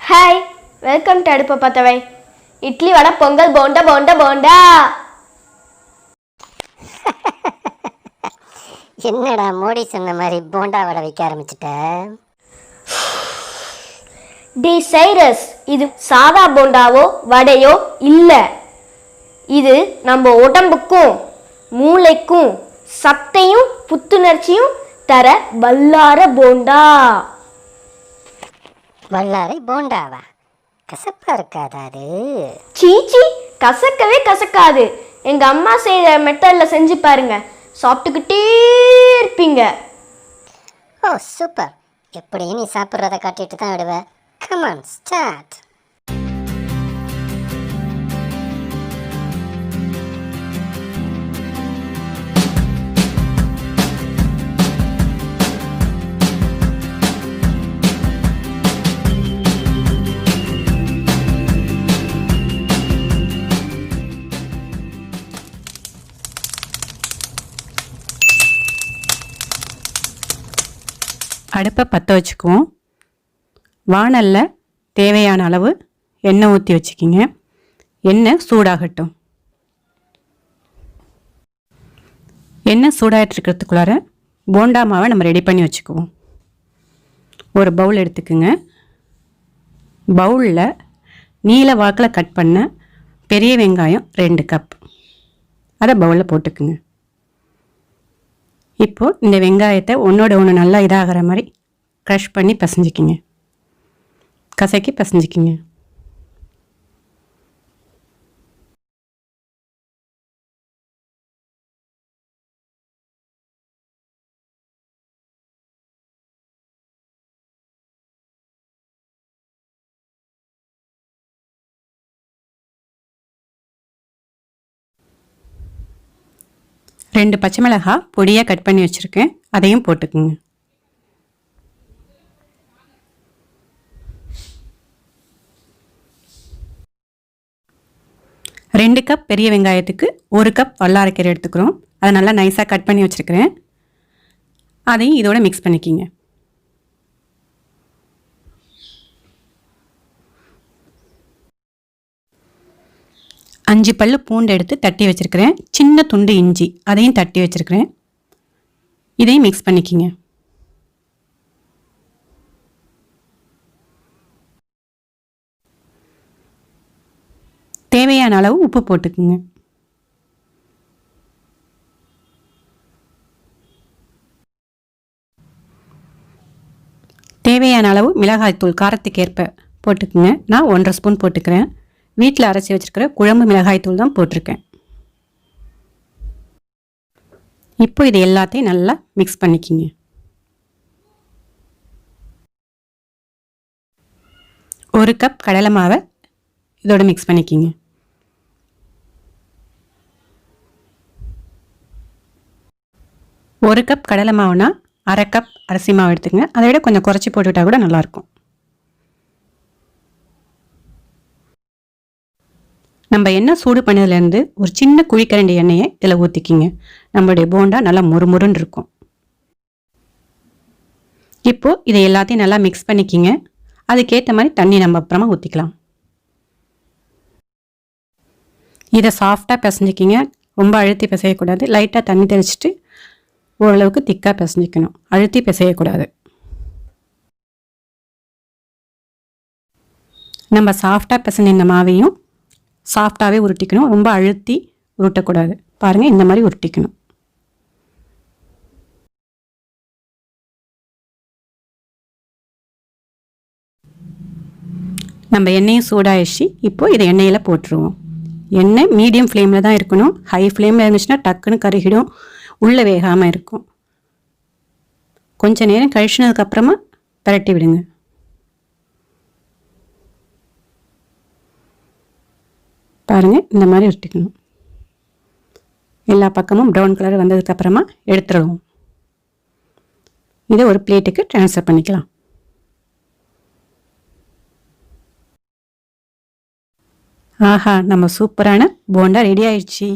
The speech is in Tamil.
ஹாய், வெல்கம் டு அடுப்ப பார்த்தவை. இட்லி வடை பொங்கல் போண்டா போண்டா போண்டா. என்னடா மோடி சொன்ன மாதிரி போண்டா வடை வைக்க ஆரம்பிச்சிட்ட? டி சைரஸ், இது சாதா போண்டாவோ வடையோ இல்லை. இது நம்ம உடம்புக்கும் மூளைக்கும் சத்தையும் புத்துணர்ச்சியும் தர வல்லார போண்டா. வல்லாரை போண்டாவா? கசப்பா இருக்காதா அது? சீச்சி, கசக்கவே கசக்காது. எங்க அம்மா செய்கிற மெத்தடில் செஞ்சு பாருங்க, சாப்பிட்டுக்கிட்டே இருப்பீங்க. ஓ சூப்பர். எப்படி நீ சாப்பிட்றத காட்டிட்டு தான் விடுவ. Come on start. அடுப்பை பற்ற வச்சுக்குவோம். வாணலில் தேவையான அளவு எண்ணெய் ஊற்றி வச்சுக்கிங்க. எண்ணெய் சூடாகட்டும். எண்ணெய் சூடாகிட்டுருக்கிறதுக்குள்ளார போண்டா மாவை நம்ம ரெடி பண்ணி வச்சுக்குவோம். ஒரு பவுல் எடுத்துக்குங்க. பவுலில் நீல வாக்கில் கட் பண்ண பெரிய வெங்காயம் 2 கப், அதை பவுலில் போட்டுக்குங்க. இப்போது இந்த வெங்காயத்தை ஒன்றோட ஒன்று நல்லா இதாகிற மாதிரி க்ரஷ் பண்ணி பிசைஞ்சிக்கிங்க, கசக்கி பிசைஞ்சிக்கிங்க. ரெண்டு பச்சை மிளகாய் பொடியாக கட் பண்ணி வச்சுருக்கேன், அதையும் போட்டுக்குங்க. ரெண்டு கப் பெரிய வெங்காயத்துக்கு 1 கப் வல்லாரைக்கீரை எடுத்துக்கிறோம். அதை நல்லா நைஸாக கட் பண்ணி வச்சுருக்கிறேன், அதையும் இதோட மிக்ஸ் பண்ணிக்கிங்க. அஞ்சு பல்லு பூண்டு எடுத்து தட்டி வச்சுருக்கிறேன். சின்ன துண்டு இஞ்சி அதையும் தட்டி வச்சுருக்கிறேன், இதையும் மிக்ஸ் பண்ணிக்கிங்க. தேவையான அளவு உப்பு போட்டுக்குங்க. தேவையான அளவு மிளகாய்த்தூள் காரத்துக்கு ஏற்ப போட்டுக்குங்க. நான் 1.5 ஸ்பூன் போட்டுக்கிறேன். வீட்டில் அரைச்சி வச்சுருக்கிற குழம்பு மிளகாய்த்தூள் தான் போட்டிருக்கேன். இப்போ இது எல்லாத்தையும் நல்லா மிக்ஸ் பண்ணிக்கிங்க. ஒரு கப் கடலை மாவை இதோட மிக்ஸ் பண்ணிக்கிங்க. ஒரு கப் கடலை மாவுனா 1/2 கப் அரிசி மாவு எடுத்துங்க. அதை விட கொஞ்சம் குறைச்சி போட்டுவிட்டால் கூட நல்லாயிருக்கும். நம்ம எண்ணெய் சூடு பண்ணதுலேருந்து ஒரு சின்ன குழிக்கரண்டி எண்ணெயை இதில் ஊற்றிக்கிங்க. நம்மளுடைய போண்டா நல்லா முறுமுறுன்னு இருக்கும். இப்போது இதை எல்லாத்தையும் நல்லா மிக்ஸ் பண்ணிக்கிங்க. அதுக்கேற்ற மாதிரி தண்ணி நம்ம அப்புறமா ஊற்றிக்கலாம். இதை சாஃப்டாக பிசைஞ்சிக்கிங்க. ரொம்ப அழுத்தி பிசையக்கூடாது. லைட்டாக தண்ணி தெளிச்சிட்டு ஓரளவுக்கு திக்காக பிசைஞ்சிக்கணும். அழுத்தி பிசையக்கூடாது. நம்ம சாஃப்டாக பிசைஞ்ச இந்த மாவையும் சாஃப்டாகவே உருட்டிக்கணும். ரொம்ப அழுத்தி உருட்டக்கூடாது. பாருங்கள், இந்த மாதிரி உருட்டிக்கணும். நம்ம எண்ணெயும் சூடாயிடுச்சு. இப்போது இதை எண்ணெயில் போட்டுருவோம். எண்ணெய் மீடியம் ஃப்ளேமில் தான் இருக்கணும். ஹை ஃப்ளேமில் இருந்துச்சுன்னா டக்குன்னு கருகிடும், உள்ளே வேகாமல் இருக்கும். கொஞ்சம் நேரம் கழிச்சினதுக்கப்புறமா பரட்டி விடுங்க. பாருங்கள், இந்த மாதிரி உருட்டிக்கணும். எல்லா பக்கமும் ப்ரௌன் கலர் வந்ததுக்கப்புறமா எடுத்துடுவோம். இதை ஒரு பிளேட்டுக்கு ட்ரான்ஸ்ஃபர் பண்ணிக்கலாம். ஆஹா, நம்ம சூப்பரான போண்டா ரெடி ஆயிடுச்சு.